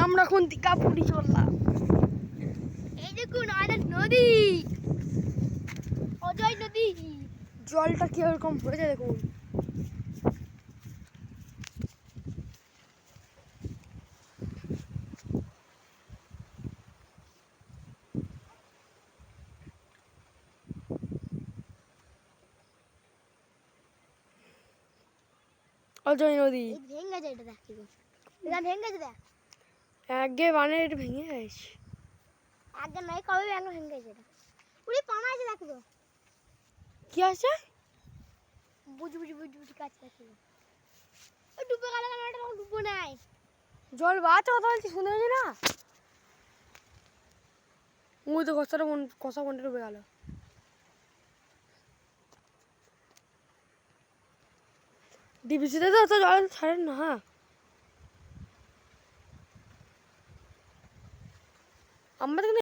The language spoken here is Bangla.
আমরা কোন দিকাপুরি চললাম। এই দেখুন আমাদের নদী, অজয় নদী। জলটা কিরকম হয়েছে দেখুন। অজয় নদী ভেঙে যায়, এটা দেখ এটা ভেঙে যায়। আগে মানে এটা ভেঙে গেছে। আগে নয়, কবে ভেঙে গেছে এটা। পুরি পানা আছে দেখো। কি আছে? বুঝ বুঝ বুঝ বুঝ কাজ দেখো। ওই ডুবে গেল কেন? এটা ডুবে নাই। জল বাড়ছে, কথা বলছি শুনে যাচ্ছে না। ওই তো কষা কোনটা ডুবে গেল। ডিবিসিতে তো অত জল ছাড়েন না। আমাদের